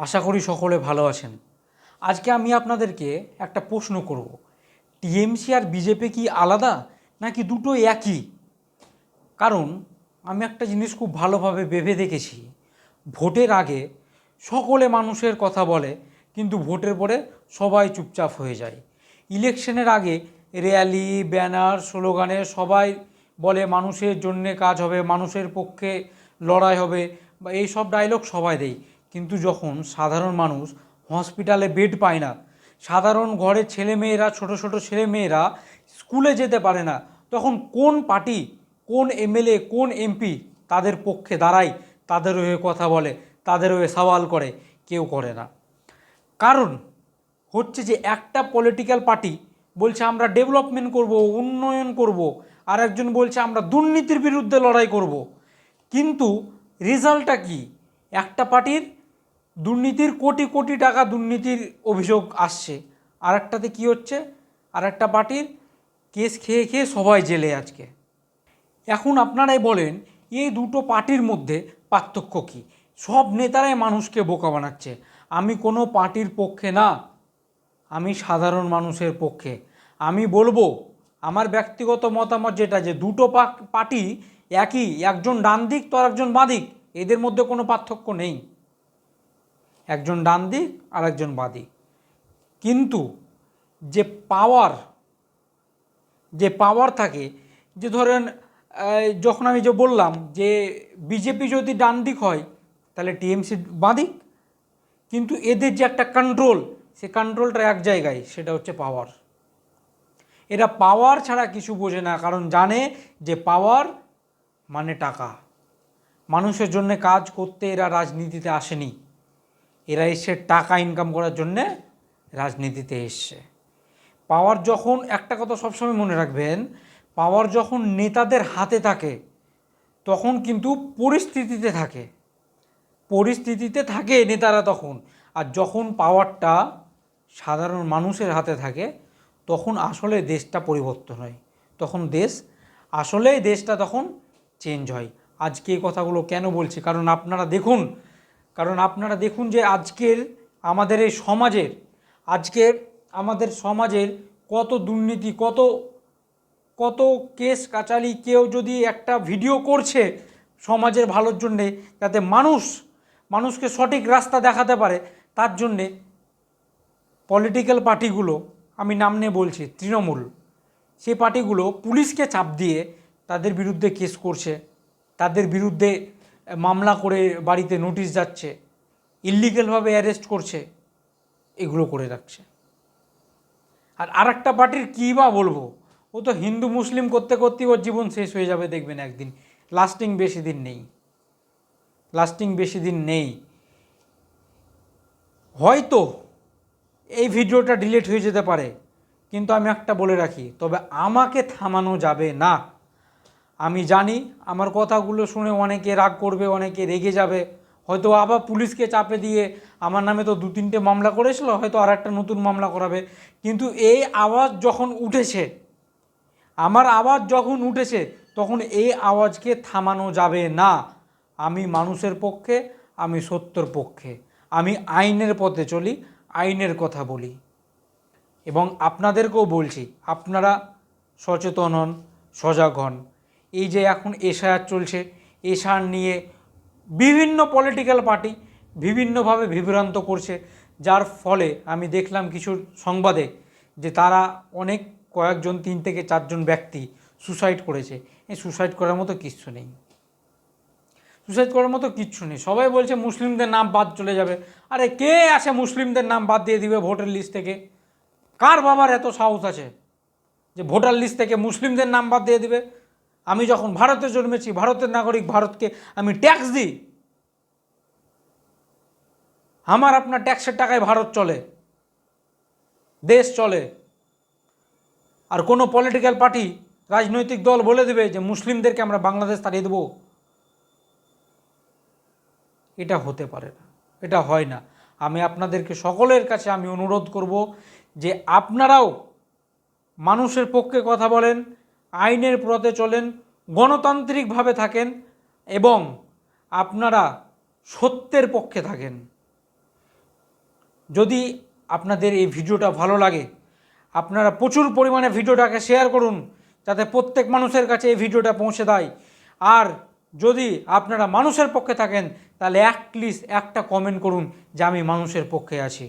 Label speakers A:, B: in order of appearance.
A: আশা করি সকলে ভালো আছেন। আজকে আমি আপনাদেরকে একটা প্রশ্ন করব, টিএমসি আর বিজেপি কি আলাদা নাকি দুটো একই? কারণ আমি একটা জিনিস খুব ভালোভাবে ভেবে দেখেছি, ভোটের আগে সকলে মানুষের কথা বলে, কিন্তু ভোটের পরে সবাই চুপচাপ হয়ে যায়। ইলেকশনের আগে র্যালি, ব্যানার, স্লোগানে সবাই বলে মানুষের জন্যে কাজ হবে, মানুষের পক্ষে লড়াই হবে, বা এই সব ডায়লগ সবাই দেয়। কিন্তু যখন সাধারণ মানুষ হসপিটালে বেড পায় না, সাধারণ ঘরের ছেলেমেয়েরা, ছোট ছোট ছেলেমেয়েরা স্কুলে যেতে পারে না, তখন কোন পার্টি, কোন এমএলএ, কোন এমপি তাদের পক্ষে দাঁড়ায়, তাদের হয়ে কথা বলে, তাদের হয়ে সওয়াল করে? কেউ করে না। কারণ হচ্ছে যে একটা পলিটিক্যাল পার্টি বলছে আমরা ডেভেলপমেন্ট করব, উন্নয়ন করব, আর একজন বলছে আমরা দুর্নীতির বিরুদ্ধে লড়াই করব। কিন্তু রেজাল্টটা কি? একটা পার্টির দুর্নীতির কোটি কোটি টাকা দুর্নীতির অভিযোগ আসছে, আর একটাতে কী হচ্ছে, আর একটা পার্টির কেস খেয়ে খেয়ে সবাই জেলে আজকে। এখন আপনারাই বলেন, এই দুটো পার্টির মধ্যে পার্থক্য কী? সব নেতারাই মানুষকে বোকা বানাচ্ছে। আমি কোনো পার্টির পক্ষে না, আমি সাধারণ মানুষের পক্ষে। আমি বলবো আমার ব্যক্তিগত মতামত যেটা, যে দুটো পার্টি একই, একজন ডান দিক তো আর একজন বাঁ দিক, এদের মধ্যে কোনো পার্থক্য নেই, একজন ডান দিক আর একজন বাঁ দিক। কিন্তু যে পাওয়ার, থাকে, যে ধরেন যখন আমি যে বললাম যে বিজেপি যদি ডান দিক হয় তাহলে টিএমসি বাঁ দিক, কিন্তু এদের যে একটা কন্ট্রোল, সে কন্ট্রোলটা এক জায়গায়, সেটা হচ্ছে পাওয়ার। এরা পাওয়ার ছাড়া কিছু বোঝে না, কারণ জানে যে পাওয়ার মানে টাকা। মানুষের জন্য কাজ করতে এরা রাজনীতিতে আসেনি, এরা এসে টাকা ইনকাম করার জন্যে রাজনীতিতে এসছে। পাওয়ার যখন, একটা কথা সবসময় মনে রাখবেন, পাওয়ার যখন নেতাদের হাতে থাকে তখন কিন্তু পরিস্থিতিতে থাকে নেতারা তখন। আর যখন পাওয়ারটা সাধারণ মানুষের হাতে থাকে তখন আসলে দেশটা পরিবর্তন হয়, তখন দেশটা তখন চেঞ্জ হয়। আজকে এই কথাগুলো কেন বলছি, কারণ আপনারা দেখুন যে আমাদের সমাজের কত দুর্নীতি, কত কেস কাচালি। কেউ যদি একটা ভিডিও করছে সমাজের ভালোর জন্যে, যাতে মানুষকে সঠিক রাস্তা দেখাতে পারে, তার জন্যে পলিটিক্যাল পার্টিগুলো, আমি নাম নিয়ে বলছি, তৃণমূল, সেই পার্টিগুলো পুলিশকে চাপ দিয়ে তাদের বিরুদ্ধে কেস করছে, তাদের বিরুদ্ধে মামলা করে বাড়িতে নোটিশ যাচ্ছে, ইল্লিগালভাবে অ্যারেস্ট করছে, এগুলো করে রাখছে। আর আরেকটা পার্টির কী বা বলবো, ও তো হিন্দু মুসলিম করতে করতেই ওর জীবন শেষ হয়ে যাবে দেখবেন একদিন। লাস্টিং বেশি দিন নেই। হয়তো এই ভিডিওটা ডিলিট হয়ে যেতে পারে, কিন্তু আমি একটা বলে রাখি, তবে আমাকে থামানো যাবে না। আমি জানি আমার কথাগুলো শুনে অনেকে রাগ করবে, অনেকে রেগে যাবে, হয়তো আবার পুলিশকে চাপে দিয়ে, আমার নামে তো 2-3টে মামলা করেছিল, হয়তো আর একটা নতুন মামলা করাবে। কিন্তু আমার আওয়াজ যখন উঠেছে তখন এই আওয়াজকে থামানো যাবে না। আমি মানুষের পক্ষে, আমি সত্যর পক্ষে, আমি আইনের পথে চলি, আইনের কথা বলি। এবং আপনাদেরকেও বলছি, আপনারা সচেতন হন, সজাগ হন। এই যে এখন এসআইআর চলছে, এসআইআর নিয়ে বিভিন্ন পলিটিক্যাল পার্টি বিভিন্নভাবে বিভ্রান্ত করছে, যার ফলে আমি দেখলাম কিছু সংবাদে যে তারা কয়েকজন 3 থেকে 4 জন ব্যক্তি সুসাইড করেছে। এই সুসাইড করার মতো কিচ্ছু নেই। সবাই বলছে মুসলিমদের নাম বাদ চলে যাবে। আরে কে আছে মুসলিমদের নাম বাদ দিয়ে দিবে ভোটার লিস্ট থেকে? কার বাবার এত সাহস আছে যে ভোটার লিস্ট থেকে মুসলিমদের নাম বাদ দিয়ে দিবে? আমি যখন ভারতে জন্মেছি, ভারতের নাগরিক, ভারতকে আমি ট্যাক্স দিই, আমার আপনার ট্যাক্সের টাকায় ভারত চলে, দেশ চলে। আর কোনো পলিটিক্যাল পার্টি, রাজনৈতিক দল বলে দেবে যে মুসলিমদেরকে আমরা বাংলাদেশ তাড়িয়ে দেবো? এটা হতে পারে না, এটা হয় না। আমি আপনাদেরকে সকলের কাছে আমি অনুরোধ করব যে আপনারাও মানুষের পক্ষে কথা বলেন, আইনের পথে চলেন, গণতান্ত্রিকভাবে থাকেন, এবং আপনারা সত্যের পক্ষে থাকেন। যদি আপনাদের এই ভিডিওটা ভালো লাগে আপনারা প্রচুর পরিমাণে ভিডিওটাকে শেয়ার করুন, যাতে প্রত্যেক মানুষের কাছে এই ভিডিওটা পৌঁছে দেয়। আর যদি আপনারা মানুষের পক্ষে থাকেন তাহলে অ্যাটলিস্ট একটা কমেন্ট করুন যে আমি মানুষের পক্ষে আছি।